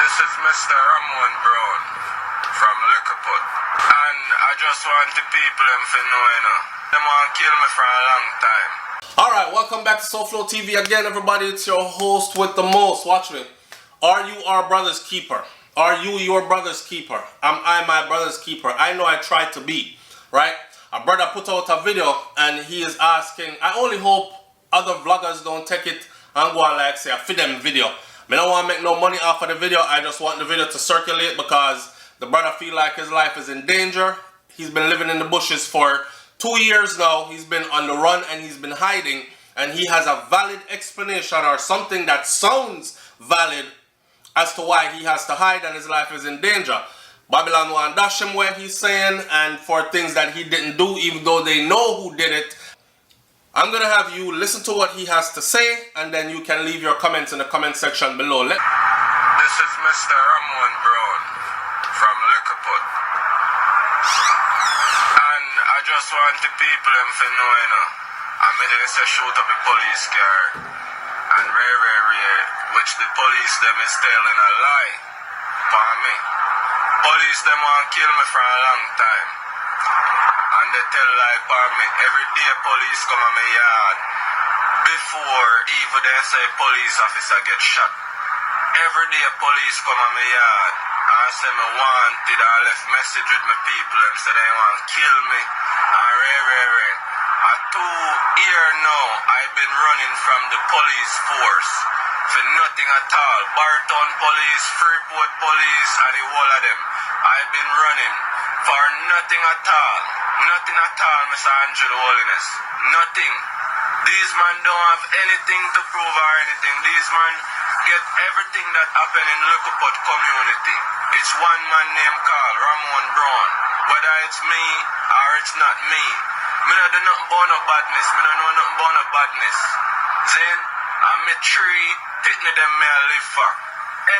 This is Mr. Ramon Brown from Liquorport. And I just want the people to know, they want to kill me for a long time. Alright, welcome back to SouFLoTV again, everybody. It's your host with the most. Watch me. Are you our brother's keeper? Are you your brother's keeper? Am I my brother's keeper? I know I tried to be, right? A brother put out a video and he is asking, I only hope other vloggers don't take it and go and like say a for them video. I don't want to make no money off of the video. I just want the video to circulate because the brother feel like his life is in danger. He's been living in the bushes for 2 years now. He's been on the run and he's been hiding, and he has a valid explanation or something that sounds valid as to why he has to hide and his life is in danger. Babylon want dash him where he's saying, and for things that he didn't do even though they know who did it. I'm gonna have you listen to what he has to say, and then you can leave your comments in the comment section below. This is Mr. Ramon Brown from Liquorport. And I just want the people to know, I made it say shoot up the police car. And rare, which the police them is telling a lie for me. Police them want to kill me for a long time. And they tell lie for me. Every day police come on my yard. Before even they say police officer get shot. Every day police come on my yard and say me wanted. I left message with my people and say they want to kill me. And rare. A 2 years now I've been running from the police force for nothing at all. Barton police, Freeport police, and the whole of them. I've been running for nothing at all. Nothing at all, Mr. Angelo Holiness. Nothing. These men don't have anything to prove or anything. These men get everything that happened in Liquorport community. It's one man named called Ramon Brown. Whether it's me or it's not me. Me don't do nothing about no badness. Me don't know nothing about no badness. Then, I'm a tree, pitney them me I live for.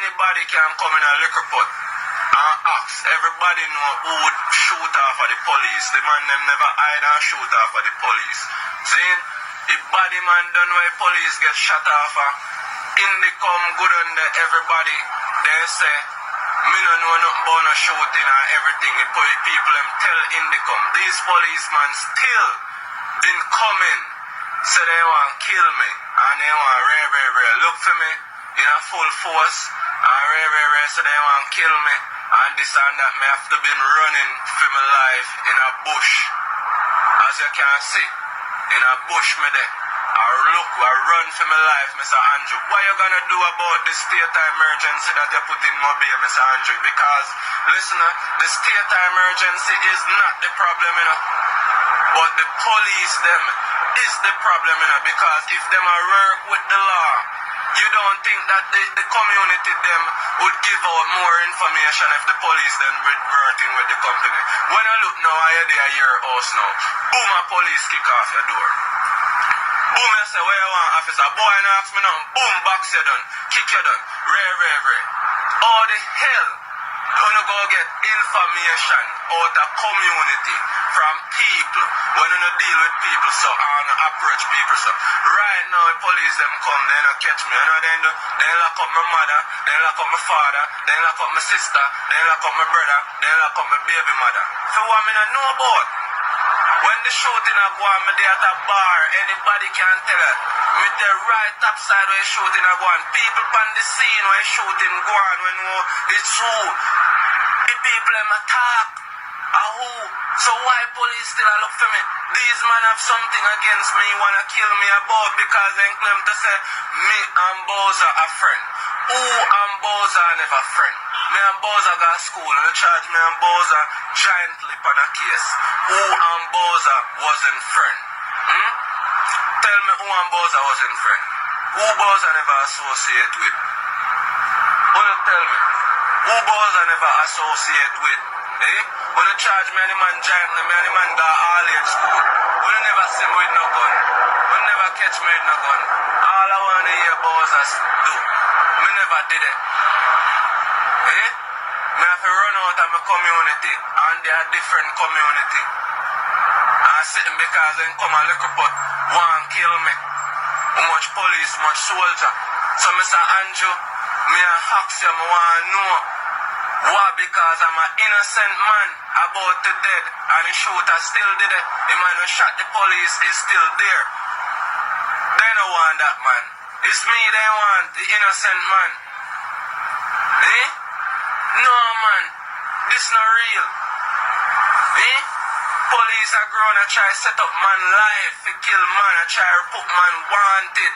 Anybody can come in a Liquorport and ask. Everybody know who would shoot off of the police. The man them never hide and shoot off of the police. Then, the body man done where police get shot off of. In the come good under everybody. They say, me no know nothing about no shooting and everything. The people them tell in the come. These policemen still been coming. So they want to kill me. And they want rare. Look for me in a full force. And rare. So they want to kill me. And this and that. Me have to been running for my life in a bush. As you can see. In a bush me there. I run for my life, Mr. Andrew. What you gonna do about the state of emergency that you put in Mobile, Mr. Andrew? Because, listener, the state of emergency is not the problem, but the police them is the problem, because if them are work with the law, you don't think that the community them would give out more information if the police then working with the company. When I look now, I hear your house now. Boom, a police kick off your door. Boom, I say, where you want, officer? Boy, and ask me nothing. Boom, box you done. Kick you done. Rare. All the hell gonna go get information out of community from people when you deal with people so and approach people so. Right now, the police them come, they don't catch me. You know they lock up my mother, they lock up my father, they lock up my sister, they lock up my brother, they lock up my baby mother. So what I know about? When the shooting are going, me there at a bar, anybody can tell it. Me the right top side where shooting are going. People on the scene where shooting going, when it's who. The people them attack. Who? So why police still look for me? These men have something against me, wanna kill me about because they claim to say me and Bowser are friend. Who and Bowser never friend? Me and Bowser got school and they charge me and Bowser giantly on a case. Who and Bowser wasn't friend? Tell me who and Bowser wasn't friend. Who Bowser never associate with? Who you tell me? Who Bowser never associate with? When you charge me any man giantly, me any man got all age school. When you never see me with no gun. When you never catch me with no gun. All I want to hear Bowser do. Me never did it. Me have to run out of my community and they are different community. And sitting because they come and Liquorport want to kill me. How much police, much soldier. So Mr. Andrew, Me a ask you, me want know. Why? Because I'm an innocent man about to dead and the shooter still did it. The man who shot the police is still there. They don't want that man. It's me they want, the innocent man. Eh? No man, this not real. Eh? Police are grown and try set up man life to kill man and try to put man wanted.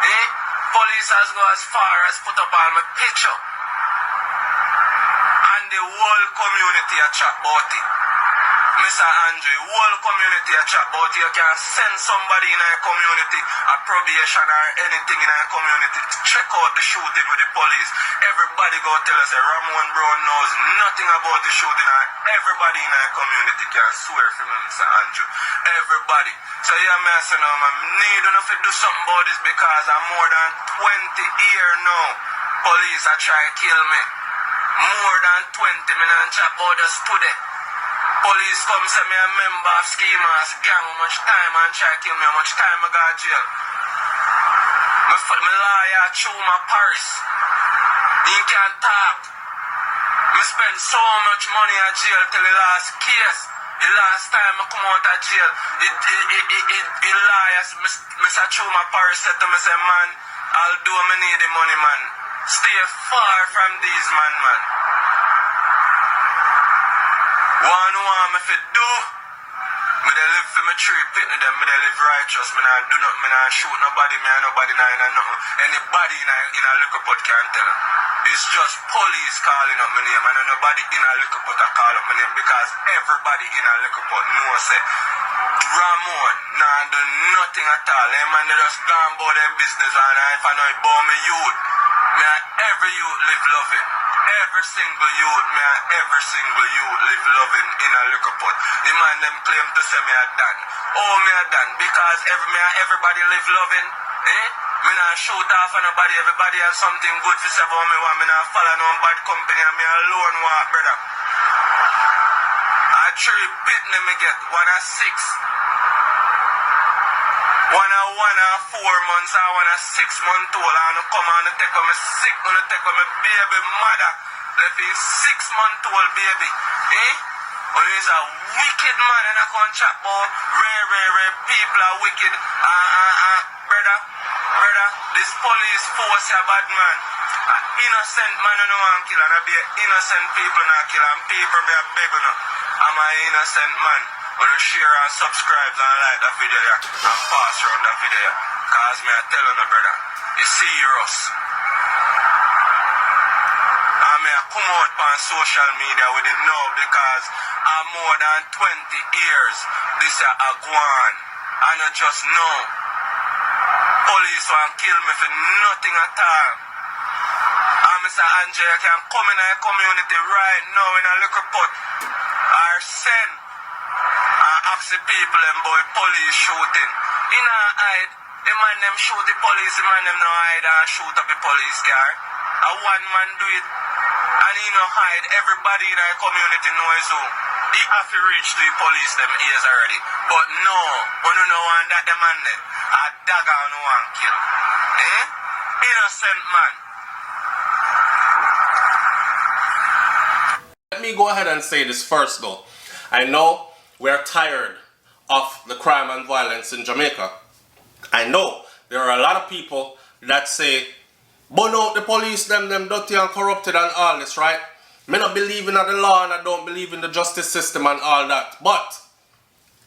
Eh? Police has go as far as put up all my picture. And the whole community a chat about it. Mr. Andre, whole community a chat about it. You can send somebody in our community, a probation or anything in our community, to check out the shooting with the police. Everybody go tell us that Ramon Brown knows nothing about the shooting, and everybody in our community can swear for me, Mr. Andrew. Everybody. So yeah, man, so now I need enough to do something about this because I'm more than 20 years now. Police are trying to kill me. More than 20 minutes chat about us today. Police come say me a member of schemers, gang, how much time and try to kill me, how much time I got jail. My lawyer chew my purse. He can't talk. Me spend so much money at jail till the last case. The last time I come out of jail, the lawyers, Mr. Chew my purse said to me, say, man, I'll do what I need the money, man. Stay far from these man. One want me fi do. Me dey live for my tree, pitney them, me dey live righteous, me nah do nothing, me nah shoot nobody, me and nobody nah in a nothing. Anybody in a liquor pot can tell her. It's just police calling up my name, and nobody in a liquor pot a call up my name because everybody in a liquor pot know say Ramon nah do nothing at all. Them man they just gone about them business, and if I know it about me youth, me and every youth live loving. Every single youth, me and every single youth live loving in a liquor pot. The man them claim to say me a done. Oh, me a done because everybody live loving. Eh? Me not shoot off on nobody. Everybody has something good to say about me. Me not follow no bad company and me alone walk, brother. I 3 pitney me get, 1 a 6. 1 a 4 months and 1 a 6 month old, and come on and take on me sick, and take on me baby mother. Left his 6 month old baby. Eh? And he's a wicked man, and I can't chat about rare people are wicked. Brother, this police force a bad man. An innocent man no one kill, and I be innocent people not kill, and people me a beg no. I'm an innocent man. When you share and subscribe and like that video and pass around that video, cause me I tell you no brother, it's serious. And me I come out on social media with it now because I'm more than 20 years this is a guan, and I just know police want kill me for nothing at all. And Mr. Andre can come in our community right now in a little pot or send ask the people and boy police shooting. In our hide, the man them shoot the police, the man them no hide and shoot up the police car. A one man do it and he no hide. Everybody in our community knows who. He have to reach to the police them ears already. But no, one no want that the man them. A dagger no one kill. Eh? Innocent man. Let me go ahead and say this first though. I know we're tired of the crime and violence in Jamaica. I know there are a lot of people that say, but no, the police, them dirty and corrupted and all this, right? Me not believe in the law and I don't believe in the justice system and all that. But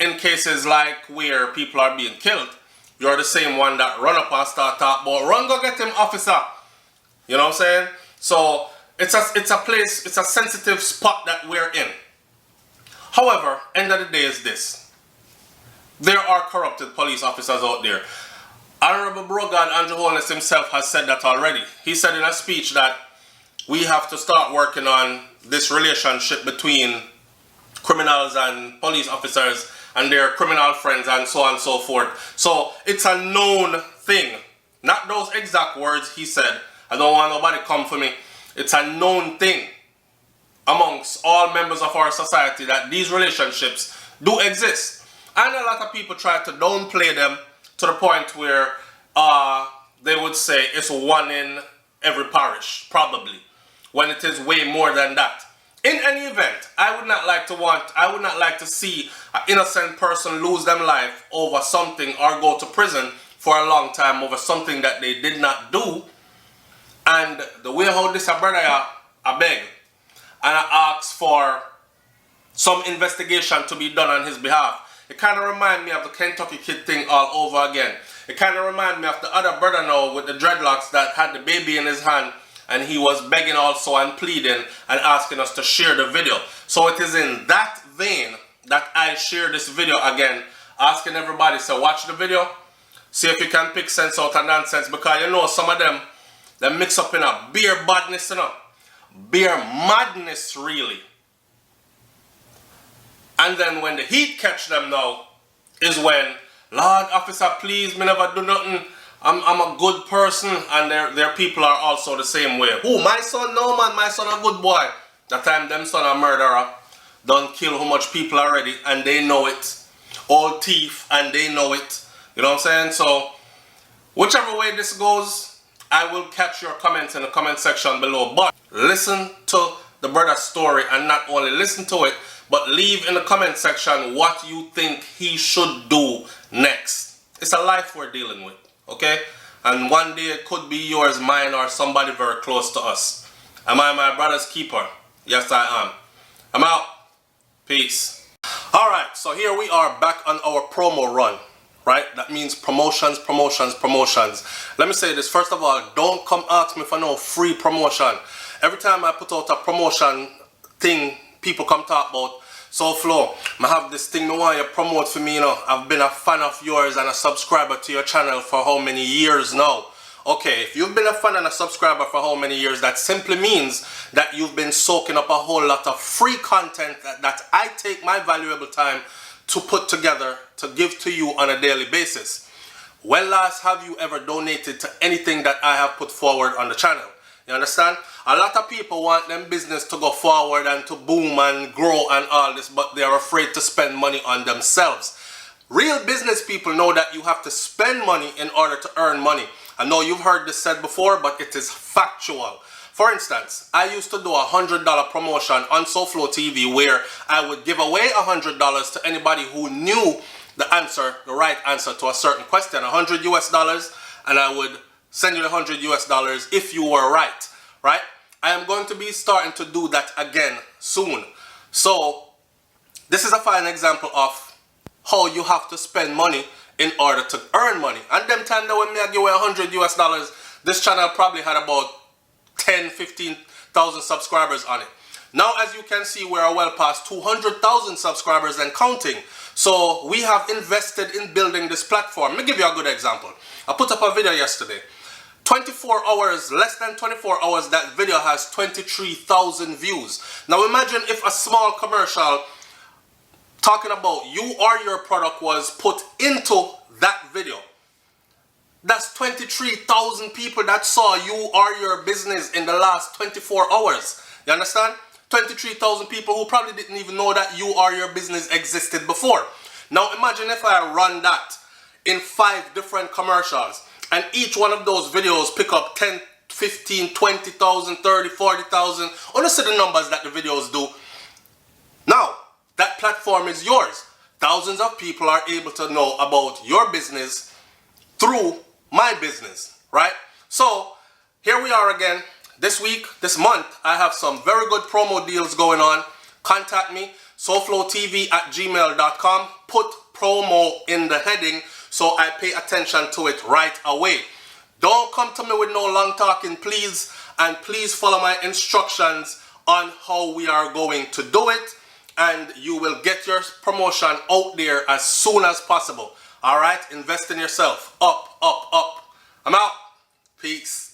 in cases like where people are being killed, you're the same one that run up and start talk about, run go get him, officer. You know what I'm saying? So it's a place, it's a sensitive spot that we're in. However, end of the day is this. There are corrupted police officers out there. Honorable Brogan Andrew Holness himself has said that already. He said in a speech that we have to start working on this relationship between criminals and police officers and their criminal friends and so on and so forth. So it's a known thing. Not those exact words he said. I don't want nobody come for me. It's a known thing amongst all members of our society that these relationships do exist. And a lot of people try to downplay them to the point where they would say it's 1 in every parish, probably, when it is way more than that. In any event, I would not like to see an innocent person lose their life over something or go to prison for a long time over something that they did not do. And the way how this brother I beg and I ask for some investigation to be done on his behalf. It kind of reminds me of the Kentucky Kid thing all over again. It kind of reminds me of the other brother now with the dreadlocks that had the baby in his hand, and he was begging also and pleading and asking us to share the video. So it is in that vein that I share this video again, asking everybody to watch the video, see if you can pick sense out of nonsense, because you know some of them, they mix up in a beer badness, you know. Beer madness, really. And then when the heat catch them now, is when, Lord officer, please, me never do nothing. I'm a good person, and their people are also the same way. Who? My son? No, man, my son a good boy. That time them son a murderer. Done kill how much people already, and they know it. All thief, and they know it. You know what I'm saying? So, whichever way this goes, I will catch your comments in the comment section below. But listen to the brother's story, and not only listen to it, but leave in the comment section what you think he should do next. It's a life we're dealing with, okay? And one day it could be yours, mine, or somebody very close to us. Am I my brother's keeper? Yes, I am. I'm out. Peace. Alright, so here we are back on our promo run, right? That means promotions, promotions, promotions. Let me say this. First of all, don't come ask me for no free promotion. Every time I put out a promotion thing, people come talk about, SouFlo, I have this thing I want you to promote for me, you know. I've been a fan of yours and a subscriber to your channel for how many years now? Okay, if you've been a fan and a subscriber for how many years, that simply means that you've been soaking up a whole lot of free content that I take my valuable time to put together to give to you on a daily basis. When last have you ever donated to anything that I have put forward on the channel? You understand? A lot of people want them business to go forward and to boom and grow and all this, but they are afraid to spend money on themselves. Real business people know that you have to spend money in order to earn money. I know you've heard this said before, but it is factual. For instance, I used to do a $100 promotion on SouFLoTV where I would give away $100 to anybody who knew the answer, the right answer to a certain question, $100 US, and I would send you the $100 US if you were right, right? I am going to be starting to do that again soon. So this is a fine example of how you have to spend money in order to earn money. And them time that when me I give away $100 US, this channel probably had about 10-15,000 subscribers on it. Now, as you can see, we're well past 200,000 subscribers and counting. So we have invested in building this platform. Let me give you a good example. I put up a video yesterday. 24 hours, less than 24 hours, that video has 23,000 views. Now imagine if a small commercial talking about you or your product was put into that video. That's 23,000 people that saw you or your business in the last 24 hours. You understand? 23,000 people who probably didn't even know that you or your business existed before. Now imagine if I run that in 5 different commercials, and each one of those videos pick up 10, 15, 20,000, 30, 40,000. Honestly, the numbers that the videos do. Now, that platform is yours. Thousands of people are able to know about your business through my business, right? So, here we are again. This week, this month, I have some very good promo deals going on. Contact me, SouFLoTV@gmail.com. Put promo in the heading so I pay attention to it right away. Don't come to me with no long talking, please. And please follow my instructions on how we are going to do it. And you will get your promotion out there as soon as possible. All right? Invest in yourself. Up, up, up. I'm out. Peace.